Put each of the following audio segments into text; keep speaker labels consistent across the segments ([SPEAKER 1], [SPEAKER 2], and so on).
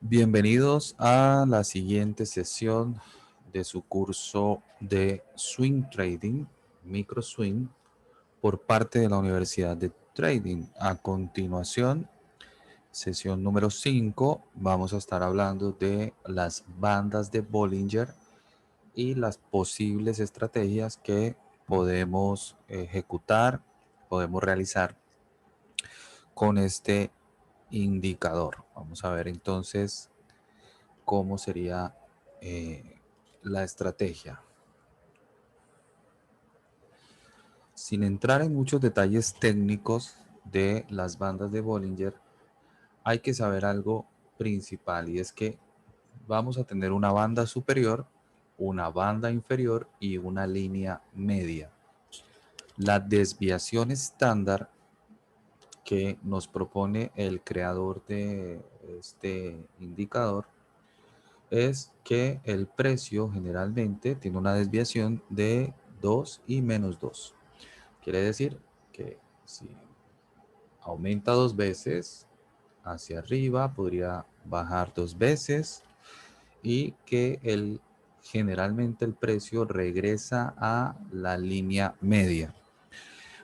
[SPEAKER 1] Bienvenidos a la siguiente sesión de su curso de Swing Trading, Micro Swing, por parte de la Universidad de Trading. A continuación, sesión número 5, vamos a estar hablando de las bandas de Bollinger y las posibles estrategias que podemos ejecutar, podemos realizar con este indicador. Vamos a ver entonces cómo sería la estrategia. Sin entrar en muchos detalles técnicos de las bandas de Bollinger, hay que saber algo principal, y es que vamos a tener una banda superior, una banda inferior y una línea media. La desviación estándar que nos propone el creador de este indicador es que el precio generalmente tiene una desviación de 2 y menos 2. Quiere decir que si aumenta 2 veces hacia arriba, podría bajar 2 veces, y que generalmente el precio regresa a la línea media.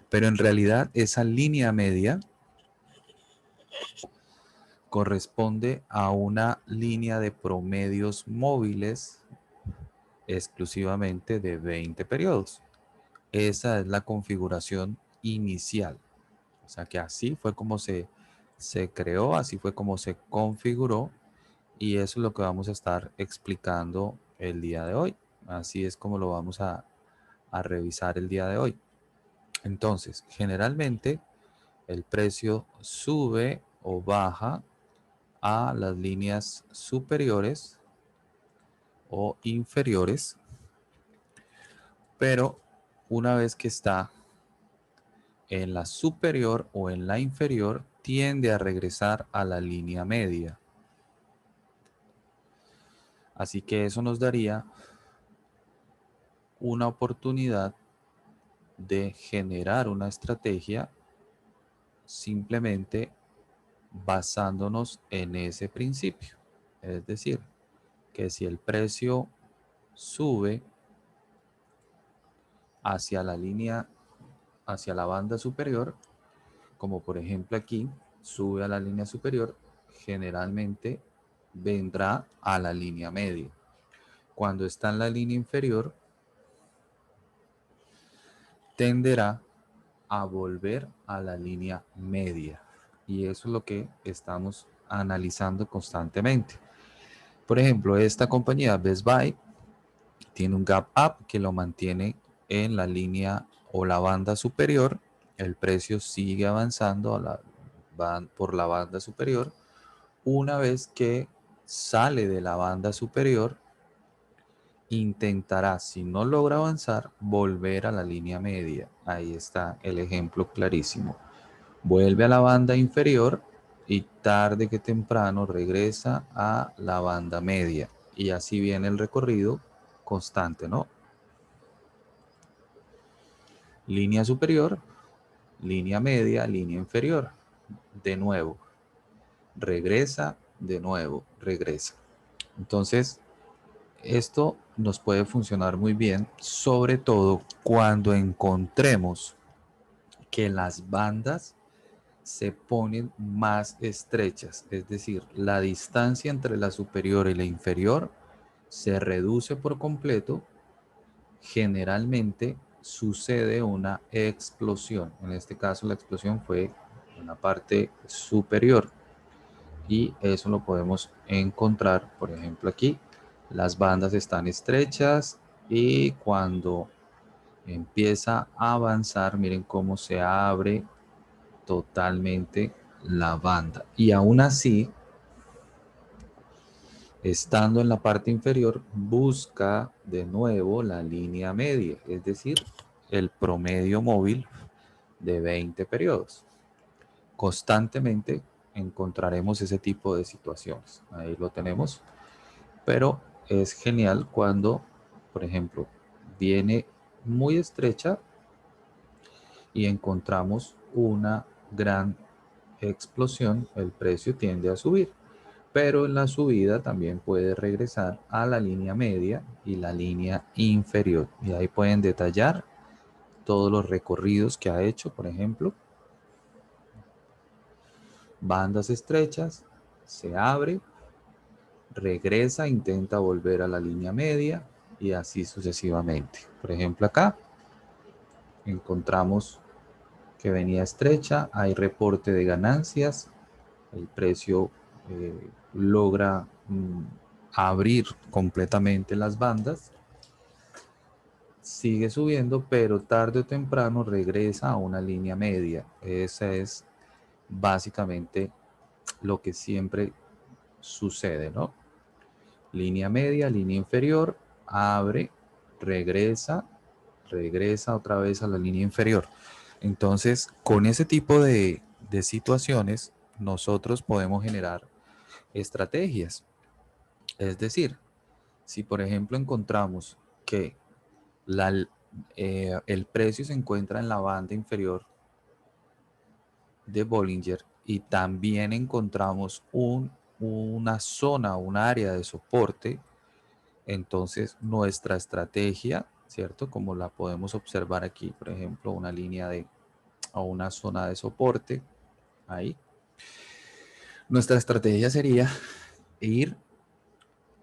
[SPEAKER 1] Pero en realidad esa línea media corresponde a una línea de promedios móviles exclusivamente de 20 periodos. Esa es la configuración inicial. O sea que así fue como se creó, así fue como se configuró, y eso es lo que vamos a estar explicando el día de hoy. Así es como lo vamos a revisar el día de hoy. Entonces, generalmente el precio sube o baja a las líneas superiores o inferiores, pero una vez que está en la superior o en la inferior, tiende a regresar a la línea media. Así que eso nos daría una oportunidad de generar una estrategia simplemente basándonos en ese principio. Es decir, que si el precio sube hacia la línea, hacia la banda superior, como por ejemplo aquí, sube a la línea superior, generalmente vendrá a la línea media. Cuando está en la línea inferior, tenderá a volver a la línea media. Y eso es lo que estamos analizando constantemente. Por ejemplo, esta compañía Best Buy tiene un gap up que lo mantiene en la línea o la banda superior. El precio sigue avanzando por la banda superior. Una vez que sale de la banda superior, intentará, si no logra avanzar, volver a la línea media. Ahí está el ejemplo clarísimo. Vuelve a la banda inferior y tarde que temprano regresa a la banda media. Y así viene el recorrido constante, ¿no? Línea superior, línea media, línea inferior. De nuevo, regresa, de nuevo, regresa. Entonces, esto nos puede funcionar muy bien, sobre todo cuando encontremos que las bandas se ponen más estrechas, es decir, la distancia entre la superior y la inferior se reduce por completo. Generalmente sucede una explosión. En este caso la explosión fue en la parte superior, y eso lo podemos encontrar, por ejemplo, aquí. Las bandas están estrechas y cuando empieza a avanzar, miren cómo se abre totalmente la banda. Y aún así, estando en la parte inferior, busca de nuevo la línea media, es decir, el promedio móvil de 20 periodos. Constantemente encontraremos ese tipo de situaciones. Ahí lo tenemos. Pero es genial cuando, por ejemplo, viene muy estrecha y encontramos una gran explosión, el precio tiende a subir. pero en la subida también puede regresar a la línea media y la línea inferior. Y ahí pueden detallar todos los recorridos que ha hecho, por ejemplo, bandas estrechas, se abre, regresa, intenta volver a la línea media y así sucesivamente. Por ejemplo, acá encontramos que venía estrecha, hay reporte de ganancias, el precio logra abrir completamente las bandas, sigue subiendo, pero tarde o temprano regresa a una línea media. Esa es básicamente lo que siempre sucede, ¿no? Línea media, línea inferior, abre, regresa, regresa otra vez a la línea inferior. Entonces, con ese tipo de situaciones, nosotros podemos generar estrategias. Es decir, si por ejemplo encontramos que el precio se encuentra en la banda inferior de Bollinger y también encontramos una zona, un área de soporte, entonces nuestra estrategia, ¿cierto? Como la podemos observar aquí, por ejemplo, una línea o una zona de soporte, ahí. Nuestra estrategia sería ir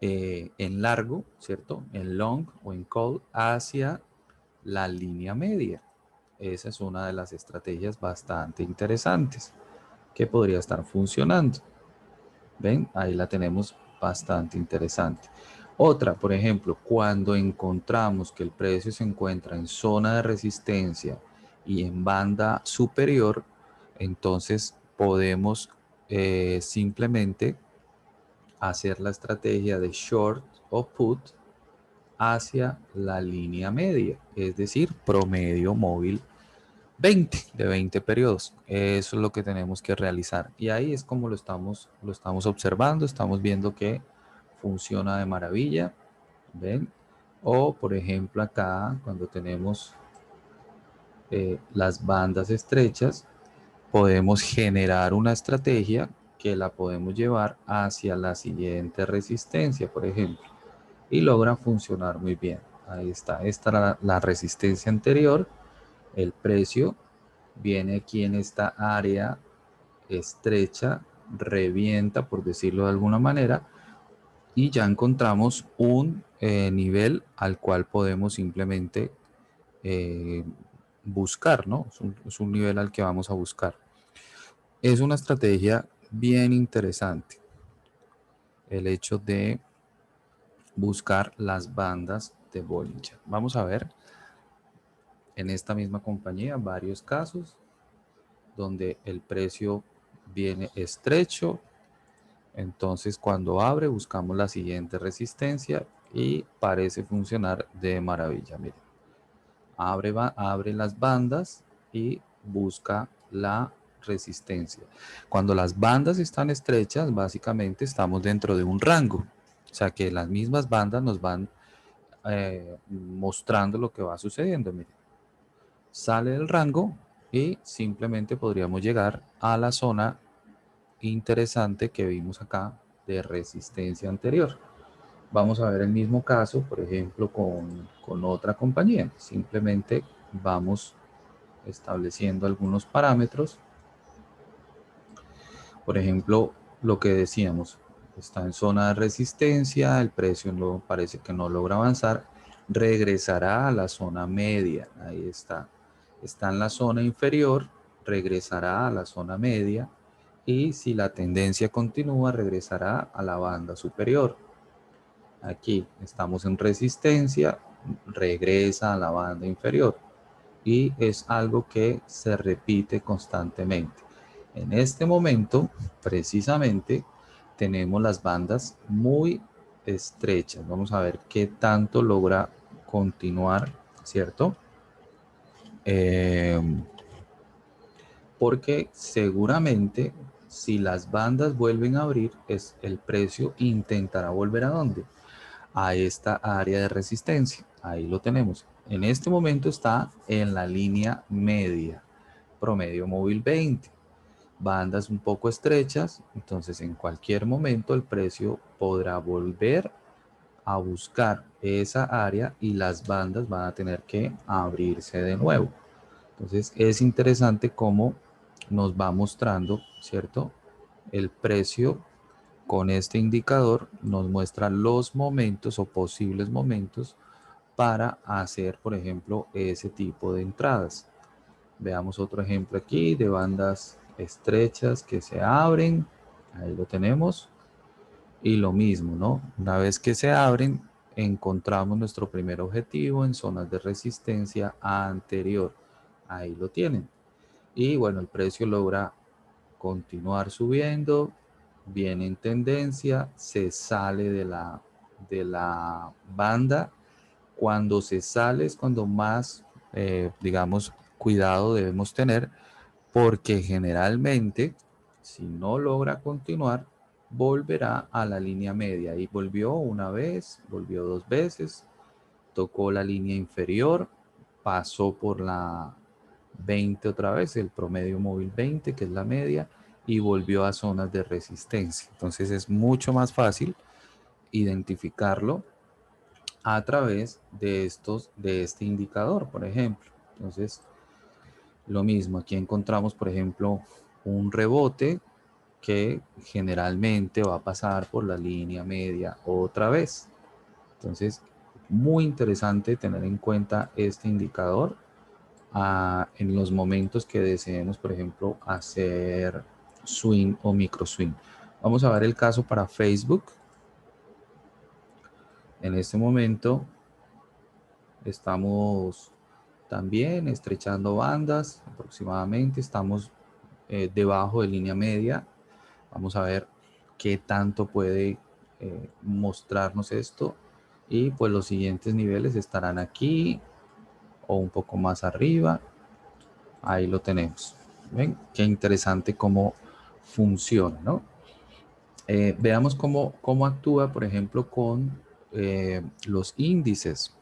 [SPEAKER 1] en largo, ¿cierto? En long o en call hacia la línea media. Esa es una de las estrategias bastante interesantes que podría estar funcionando. ¿Ven? Ahí la tenemos bastante interesante. Otra, por ejemplo, cuando encontramos que el precio se encuentra en zona de resistencia y en banda superior, entonces podemos simplemente hacer la estrategia de short o put hacia la línea media, es decir, promedio móvil 20 de 20 periodos. Eso es lo que tenemos que realizar. Y ahí es como lo estamos observando, estamos viendo que funciona de maravilla. ¿Ven? O por ejemplo acá, cuando tenemos las bandas estrechas, podemos generar una estrategia que la podemos llevar hacia la siguiente resistencia, por ejemplo, y logra funcionar muy bien. Ahí está, esta era la resistencia anterior, el precio viene aquí en esta área estrecha, revienta, por decirlo de alguna manera, y ya encontramos un nivel al cual podemos simplemente eh, buscar, ¿no? Es un nivel al que vamos a buscar. Es una estrategia bien interesante el hecho de buscar las bandas de Bollinger. Vamos a ver en esta misma compañía varios casos donde el precio viene estrecho. Entonces cuando abre buscamos la siguiente resistencia y parece funcionar de maravilla. Miren, abre las bandas y busca la resistencia. Cuando las bandas están estrechas, básicamente estamos dentro de un rango. O sea que las mismas bandas nos van mostrando lo que va sucediendo. Miren, sale del rango y simplemente podríamos llegar a la zona interesante que vimos acá de resistencia anterior. Vamos a ver el mismo caso, por ejemplo, con otra compañía. Simplemente vamos estableciendo algunos parámetros. Por ejemplo, lo que decíamos, está en zona de resistencia, el precio no, parece que no logra avanzar, regresará a la zona media. Ahí está. Está en la zona inferior, regresará a la zona media y si la tendencia continúa, regresará a la banda superior. Aquí estamos en resistencia, regresa a la banda inferior y es algo que se repite constantemente. En este momento, precisamente, tenemos las bandas muy estrechas. Vamos a ver qué tanto logra continuar, ¿cierto? Porque seguramente si las bandas vuelven a abrir, el precio intentará volver a dónde? A esta área de resistencia. Ahí lo tenemos. En este momento está en la línea media, promedio móvil 20. bandas un poco estrechas, entonces en cualquier momento el precio podrá volver a buscar esa área y las bandas van a tener que abrirse de nuevo. Entonces es interesante cómo nos va mostrando, ¿cierto? El precio con este indicador nos muestra los momentos o posibles momentos para hacer, por ejemplo, ese tipo de entradas. Veamos otro ejemplo aquí de bandas estrechas que se abren. Ahí lo tenemos. Y lo mismo, ¿no? Una vez que se abren, encontramos nuestro primer objetivo en zonas de resistencia anterior. Ahí lo tienen. Y bueno, el precio logra continuar subiendo, viene en tendencia, se sale de la banda. Cuando se sale es cuando más, digamos, cuidado debemos tener, porque generalmente, si no logra continuar, volverá a la línea media. Y volvió una vez, volvió dos veces, tocó la línea inferior, pasó por la 20 otra vez, el promedio móvil 20, que es la media, y volvió a zonas de resistencia. Entonces es mucho más fácil identificarlo a través de este indicador, por ejemplo. Entonces, lo mismo, aquí encontramos, por ejemplo, un rebote que generalmente va a pasar por la línea media otra vez. Entonces, muy interesante tener en cuenta este indicador en los momentos que deseemos, por ejemplo, hacer swing o micro swing. Vamos a ver el caso para Facebook. En este momento estamos también estrechando bandas aproximadamente, estamos debajo de línea media. Vamos a ver qué tanto puede mostrarnos esto. Y pues los siguientes niveles estarán aquí o un poco más arriba. Ahí lo tenemos. ¿Ven? Qué interesante cómo funciona, ¿no? Veamos cómo actúa, por ejemplo, con los índices.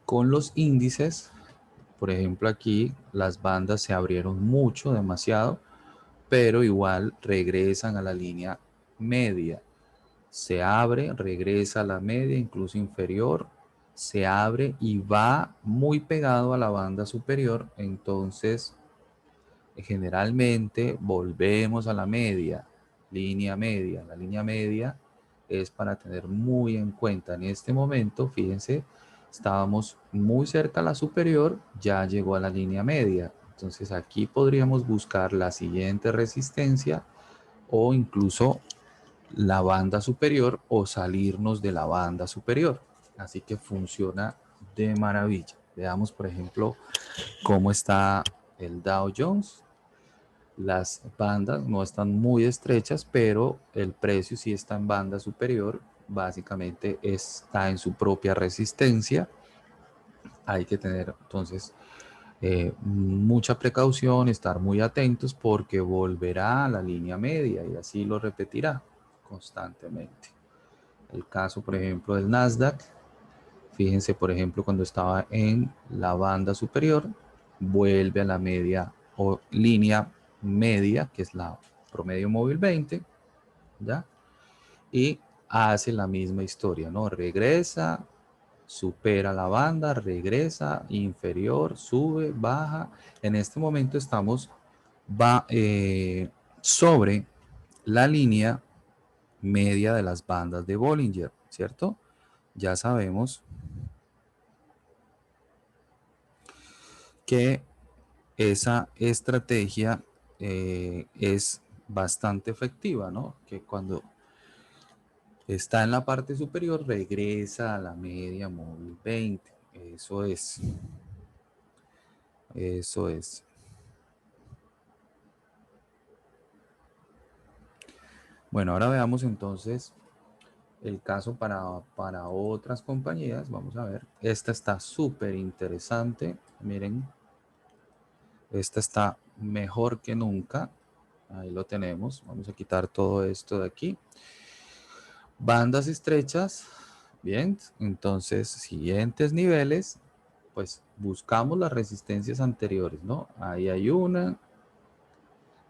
[SPEAKER 1] Con los índices, por ejemplo, aquí las bandas se abrieron mucho, demasiado, pero igual regresan a la línea media. Se abre, regresa a la media, incluso inferior, se abre y va muy pegado a la banda superior. Entonces, generalmente volvemos a la media, línea media. La línea media es para tener muy en cuenta. En este momento, fíjense, estábamos muy cerca a la superior, ya llegó a la línea media. Entonces aquí podríamos buscar la siguiente resistencia o incluso la banda superior o salirnos de la banda superior. Así que funciona de maravilla. Veamos, por ejemplo, cómo está el Dow Jones. Las bandas no están muy estrechas, pero el precio sí está en banda superior. Básicamente está en su propia resistencia. Hay que tener entonces mucha precaución, estar muy atentos porque volverá a la línea media y así lo repetirá constantemente. El caso, por ejemplo, del Nasdaq, fíjense, por ejemplo, cuando estaba en la banda superior, vuelve a la media o línea media, que es la promedio móvil 20, ¿ya? Y hace la misma historia, ¿no? Regresa, supera la banda, regresa, inferior, sube, baja. En este momento estamos sobre la línea media de las bandas de Bollinger, ¿cierto? Ya sabemos que esa estrategia es bastante efectiva, ¿no? Que cuando está en la parte superior regresa a la media móvil 20. Eso es. Eso es. Bueno, ahora veamos entonces el caso para otras compañías. Vamos a ver. Esta está súper interesante. Miren, esta está mejor que nunca. Ahí lo tenemos. Vamos a quitar todo esto de aquí. Bandas estrechas. Bien, entonces siguientes niveles, pues buscamos las resistencias anteriores, ¿no? Ahí hay una,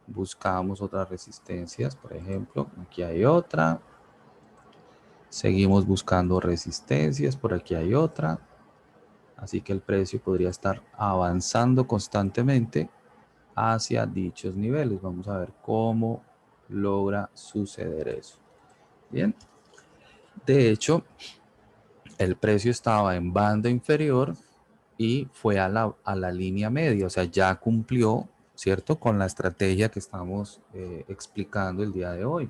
[SPEAKER 1] buscamos otras resistencias, por ejemplo, aquí hay otra, seguimos buscando resistencias, por aquí hay otra, así que el precio podría estar avanzando constantemente hacia dichos niveles. Vamos a ver cómo logra suceder eso. Bien, de hecho, el precio estaba en banda inferior y fue a la línea media, o sea, ya cumplió, ¿cierto? Con la estrategia que estamos explicando el día de hoy.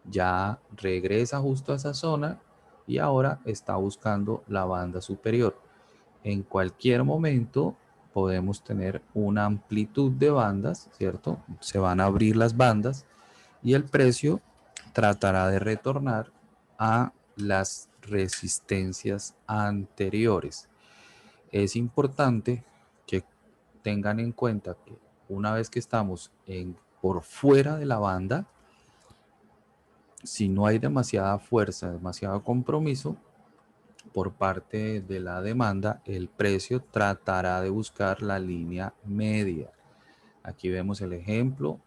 [SPEAKER 1] Ya regresa justo a esa zona y ahora está buscando la banda superior. En cualquier momento podemos tener una amplitud de bandas, ¿cierto? Se van a abrir las bandas y el precio tratará de retornar a las resistencias anteriores. Es importante que tengan en cuenta que una vez que estamos por fuera de la banda, si no hay demasiada fuerza, demasiado compromiso por parte de la demanda, el precio tratará de buscar la línea media. Aquí vemos el ejemplo,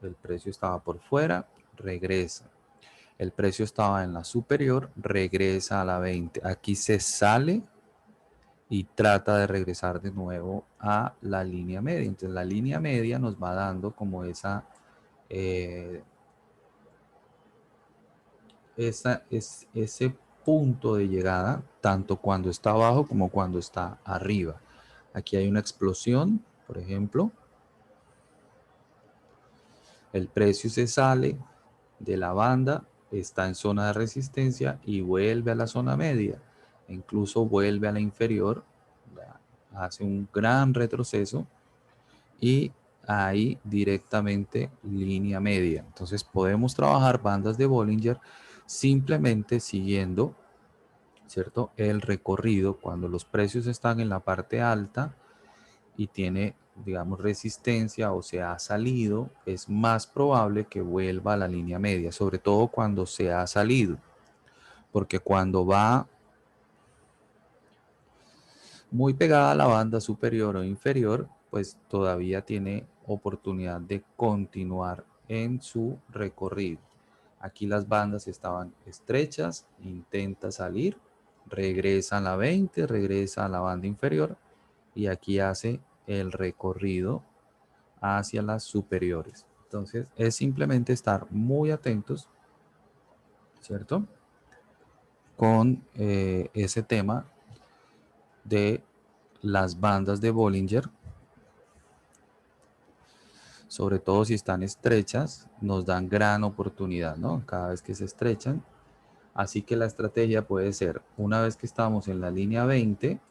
[SPEAKER 1] el precio estaba por fuera, regresa. El precio estaba en la superior, regresa a la 20. Aquí se sale y trata de regresar de nuevo a la línea media. Entonces la línea media nos va dando como ese punto de llegada, tanto cuando está abajo como cuando está arriba. Aquí hay una explosión, por ejemplo. El precio se sale de la banda, está en zona de resistencia y vuelve a la zona media. Incluso vuelve a la inferior, hace un gran retroceso y ahí directamente línea media. Entonces podemos trabajar bandas de Bollinger simplemente siguiendo, ¿cierto?, el recorrido. Cuando los precios están en la parte alta y tiene, digamos, resistencia o se ha salido, es más probable que vuelva a la línea media, sobre todo cuando se ha salido, porque cuando va muy pegada a la banda superior o inferior, pues todavía tiene oportunidad de continuar en su recorrido. Aquí las bandas estaban estrechas, intenta salir, regresa a la 20, regresa a la banda inferior y aquí hace el recorrido hacia las superiores. Entonces es simplemente estar muy atentos, ¿cierto? Con ese tema de las bandas de Bollinger, sobre todo si están estrechas, nos dan gran oportunidad, ¿no? Cada vez que se estrechan. Así que la estrategia puede ser, una vez que estamos en la línea 20,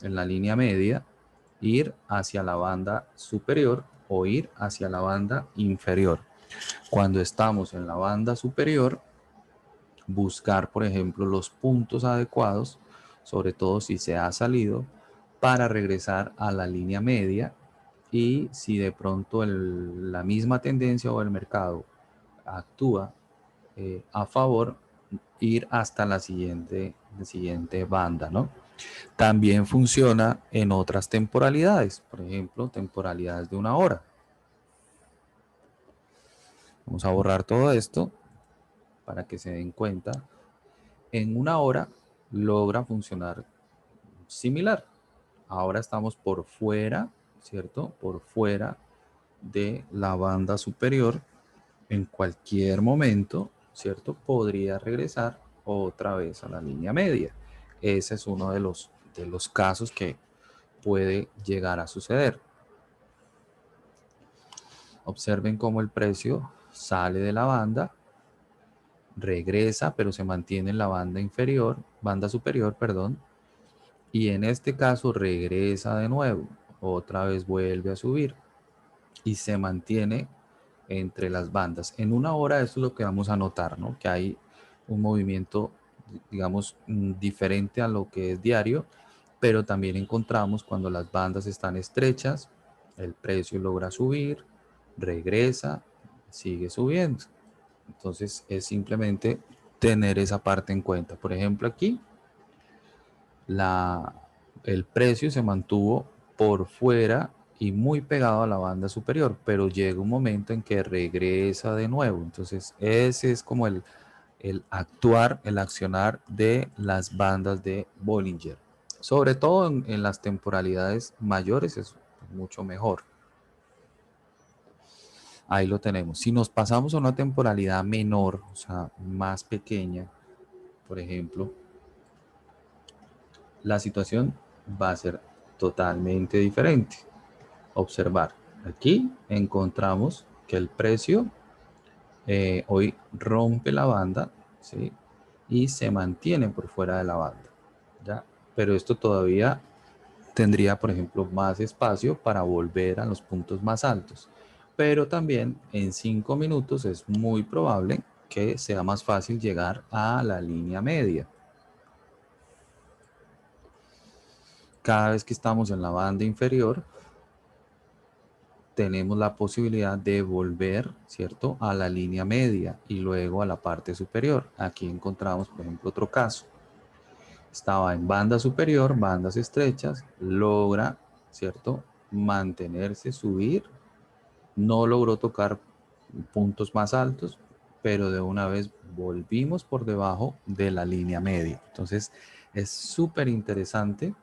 [SPEAKER 1] en la línea media, ir hacia la banda superior o ir hacia la banda inferior. Cuando estamos en la banda superior, buscar, por ejemplo, los puntos adecuados, sobre todo si se ha salido, para regresar a la línea media. Y si de pronto la misma tendencia o el mercado actúa a favor, ir hasta la siguiente banda, ¿no? También funciona en otras temporalidades, por ejemplo, temporalidades de una hora. Vamos a borrar todo esto para que se den cuenta. En una hora logra funcionar similar. Ahora estamos por fuera, ¿cierto? Por fuera de la banda superior. En cualquier momento, ¿cierto? Podría regresar otra vez a la línea media. Ese es uno de los casos que puede llegar a suceder. Observen cómo el precio sale de la banda, regresa, pero se mantiene en la banda superior, perdón, y en este caso regresa de nuevo, otra vez vuelve a subir y se mantiene entre las bandas. En una hora eso es lo que vamos a notar, ¿no? Que hay un movimiento, digamos, diferente a lo que es diario, pero también encontramos cuando las bandas están estrechas, el precio logra subir, regresa, sigue subiendo. Entonces es simplemente tener esa parte en cuenta. Por ejemplo, aquí el precio se mantuvo por fuera y muy pegado a la banda superior, pero llega un momento en que regresa de nuevo. Entonces, ese es como el actuar, el accionar de las bandas de Bollinger. Sobre todo en las temporalidades mayores es mucho mejor. Ahí lo tenemos. Si nos pasamos a una temporalidad menor, o sea, más pequeña, por ejemplo, la situación va a ser totalmente diferente. Observar. Aquí encontramos que el precio hoy rompe la banda, ¿sí? Y se mantiene por fuera de la banda, ¿ya? Pero esto todavía tendría, por ejemplo, más espacio para volver a los puntos más altos. Pero también en 5 minutos es muy probable que sea más fácil llegar a la línea media. Cada vez que estamos en la banda inferior, tenemos la posibilidad de volver, ¿cierto?, a la línea media y luego a la parte superior. Aquí encontramos, por ejemplo, otro caso. Estaba en banda superior, bandas estrechas, logra, ¿cierto?, mantenerse, subir. No logró tocar puntos más altos, pero de una vez volvimos por debajo de la línea media. Entonces, es súper interesante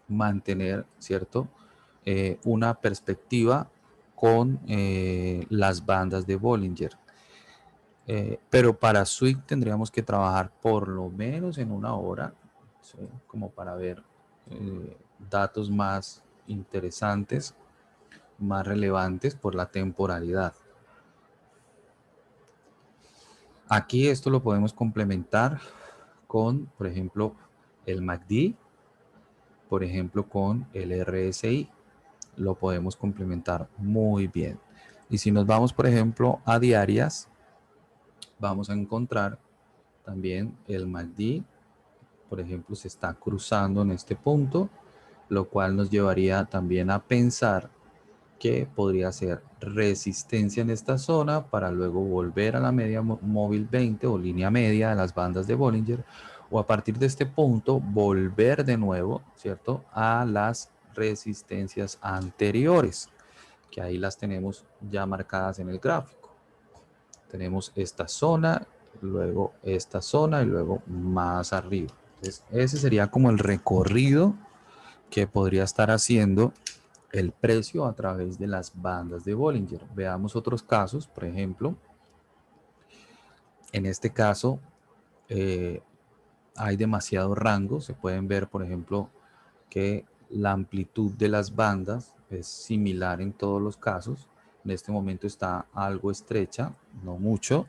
[SPEAKER 1] mantener, ¿cierto? Una perspectiva con las bandas de Bollinger. Pero para Swing tendríamos que trabajar por lo menos en una hora, ¿sí? Como para ver datos más interesantes, más relevantes por la temporalidad. Aquí esto lo podemos complementar con, por ejemplo, el MACD, por ejemplo, con el RSI. Lo podemos complementar muy bien. Y si nos vamos, por ejemplo, a diarias, vamos a encontrar también el MACD, por ejemplo, se está cruzando en este punto, lo cual nos llevaría también a pensar que podría ser resistencia en esta zona para luego volver a la media móvil 20 o línea media de las bandas de Bollinger, o a partir de este punto volver de nuevo, ¿cierto?, a las resistencias anteriores, que ahí las tenemos ya marcadas en el gráfico. Tenemos esta zona, luego esta zona y luego más arriba. Entonces, ese sería como el recorrido que podría estar haciendo el precio a través de las bandas de Bollinger. Veamos otros casos, por ejemplo, en este caso hay demasiado rango, se pueden ver, por ejemplo, que la amplitud de las bandas es similar en todos los casos. En este momento está algo estrecha, no mucho,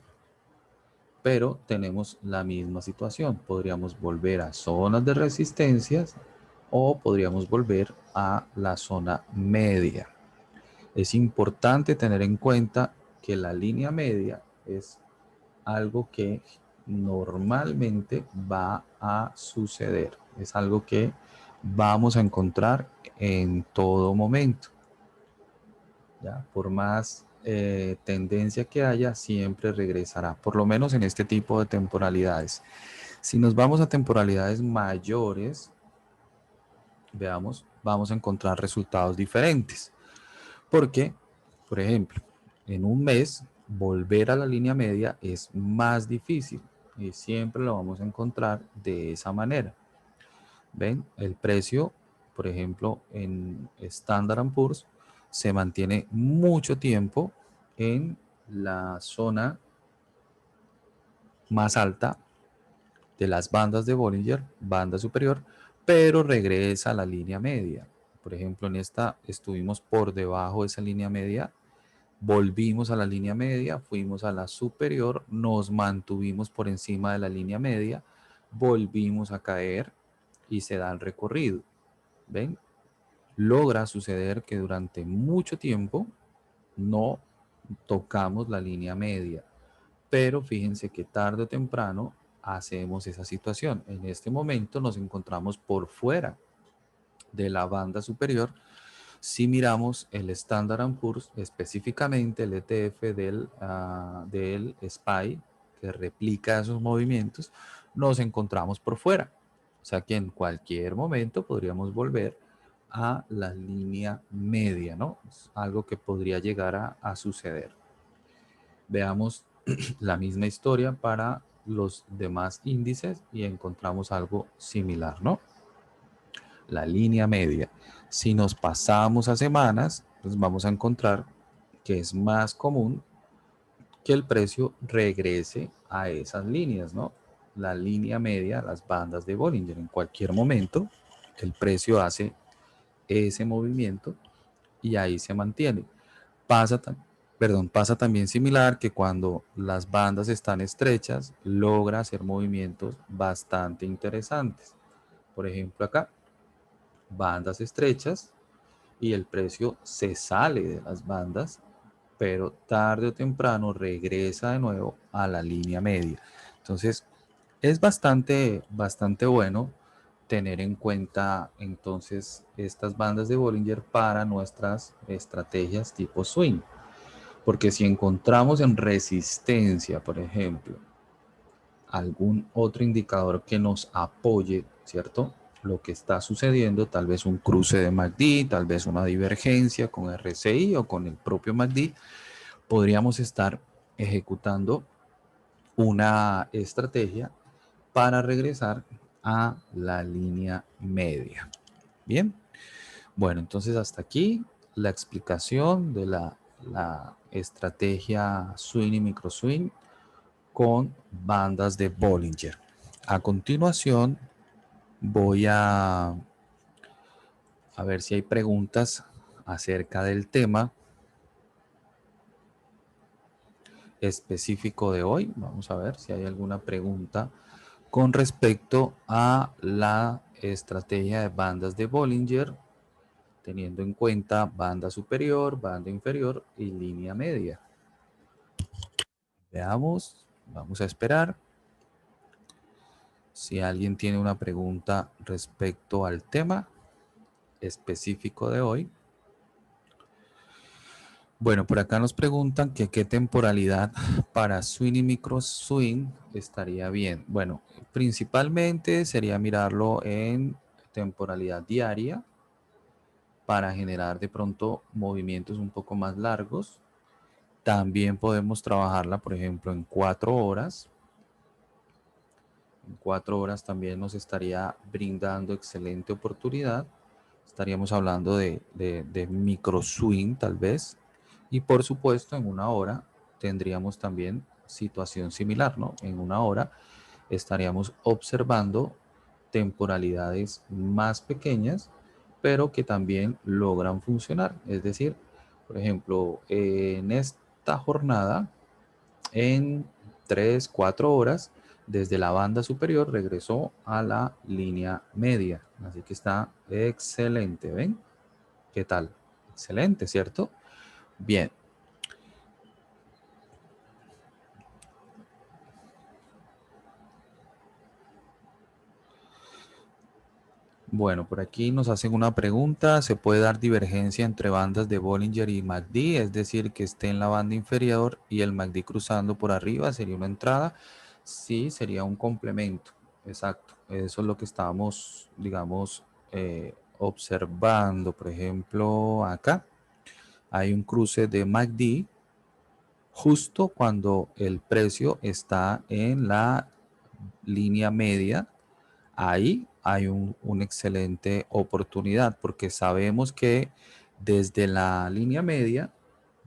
[SPEAKER 1] pero tenemos la misma situación. Podríamos volver a zonas de resistencias o podríamos volver a la zona media. Es importante tener en cuenta que la línea media es algo que normalmente va a suceder. Es algo que vamos a encontrar en todo momento. ¿Ya? Por más tendencia que haya, siempre regresará, por lo menos en este tipo de temporalidades. Si nos vamos a temporalidades mayores, veamos, vamos a encontrar resultados diferentes. Porque, por ejemplo, en un mes, volver a la línea media es más difícil y siempre lo vamos a encontrar de esa manera. ¿Ven? El precio, por ejemplo, en Standard & Poor's se mantiene mucho tiempo en la zona más alta de las bandas de Bollinger, banda superior, pero regresa a la línea media. Por ejemplo, en esta estuvimos por debajo de esa línea media, volvimos a la línea media, fuimos a la superior, nos mantuvimos por encima de la línea media, volvimos a caer y se da el recorrido. ¿Ven? Logra suceder que durante mucho tiempo no tocamos la línea media, pero fíjense que tarde o temprano hacemos esa situación. En este momento nos encontramos por fuera de la banda superior. Si miramos el Standard & Poor's, específicamente el ETF del SPY, que replica esos movimientos, nos encontramos por fuera. O sea que en cualquier momento podríamos volver a la línea media, ¿no? Es algo que podría llegar a suceder. Veamos la misma historia para los demás índices y encontramos algo similar, ¿no? La línea media. Si nos pasamos a semanas, pues vamos a encontrar que es más común que el precio regrese a esas líneas, ¿no? La línea media, las bandas de Bollinger. En cualquier momento, el precio hace ese movimiento y ahí se mantiene. Pasa, pasa también similar que cuando las bandas están estrechas, logra hacer movimientos bastante interesantes. Por ejemplo, acá, bandas estrechas y el precio se sale de las bandas, pero tarde o temprano regresa de nuevo a la línea media. Entonces, es bastante bueno tener en cuenta entonces estas bandas de Bollinger para nuestras estrategias tipo swing. Porque si encontramos en resistencia, por ejemplo, algún otro indicador que nos apoye, ¿cierto? Lo que está sucediendo, tal vez un cruce de MACD, tal vez una divergencia con RSI o con el propio MACD, podríamos estar ejecutando una estrategia para regresar a la línea media. Bien, bueno, entonces hasta aquí la explicación de la estrategia swing y micro swing con bandas de Bollinger. A continuación voy a ver si hay preguntas acerca del tema específico de hoy. Vamos a ver si hay alguna pregunta con respecto a la estrategia de bandas de Bollinger, teniendo en cuenta banda superior, banda inferior y línea media. Veamos, vamos a esperar. Si alguien tiene una pregunta respecto al tema específico de hoy. Bueno, por acá nos preguntan que qué temporalidad para swing y micro swing estaría bien. Bueno, principalmente sería mirarlo en temporalidad diaria para generar de pronto movimientos un poco más largos. También podemos trabajarla, por ejemplo, en 4 horas. En 4 horas también nos estaría brindando excelente oportunidad. Estaríamos hablando de micro swing tal vez. Y por supuesto en una hora tendríamos también situación similar, ¿no? En una hora estaríamos observando temporalidades más pequeñas, pero que también logran funcionar. Es decir, por ejemplo, en esta jornada, en 3 4 horas, desde la banda superior regresó a la línea media. Así que está excelente, ¿ven? ¿Qué tal? Excelente, ¿cierto? Bien. Bueno, por aquí nos hacen una pregunta. ¿Se puede dar divergencia entre bandas de Bollinger y MACD? Es decir, que esté en la banda inferior y el MACD cruzando por arriba. ¿Sería una entrada? Sí, sería un complemento. Exacto. Eso es lo que estábamos, digamos, observando. Por ejemplo, acá hay un cruce de MACD justo cuando el precio está en la línea media. Ahí hay una excelente oportunidad porque sabemos que desde la línea media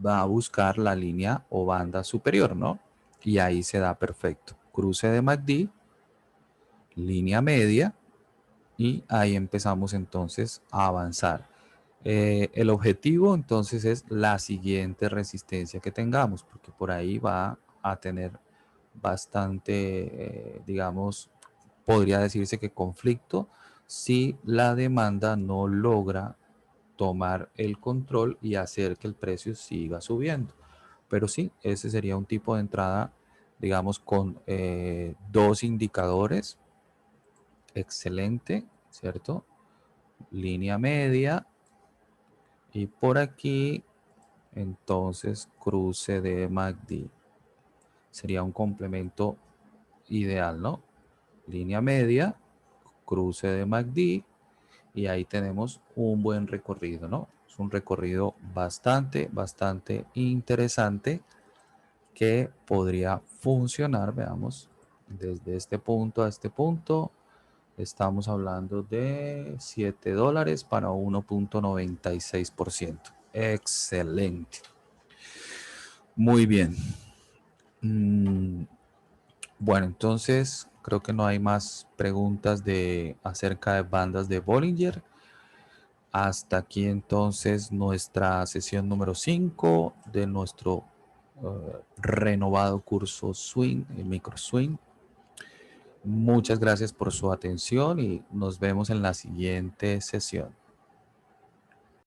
[SPEAKER 1] va a buscar la línea o banda superior, ¿no? Y ahí se da perfecto. Cruce de MACD, línea media y ahí empezamos entonces a avanzar. El objetivo entonces es la siguiente resistencia que tengamos, porque por ahí va a tener bastante, digamos, podría decirse que conflicto si la demanda no logra tomar el control y hacer que el precio siga subiendo. Pero sí, ese sería un tipo de entrada, digamos, con dos indicadores. Excelente, ¿cierto? Línea media y por aquí entonces cruce de MACD. Sería un complemento ideal, ¿no? Línea media, cruce de MACD y ahí tenemos un buen recorrido, ¿no? Es un recorrido bastante interesante que podría funcionar, veamos, desde este punto a este punto. Estamos hablando de $7 para 1.96%. Excelente. Muy bien. Bueno, entonces creo que no hay más preguntas acerca de bandas de Bollinger. Hasta aquí entonces nuestra sesión número 5 de nuestro renovado curso Swing, Micro Swing. Muchas gracias por su atención y nos vemos en la siguiente sesión.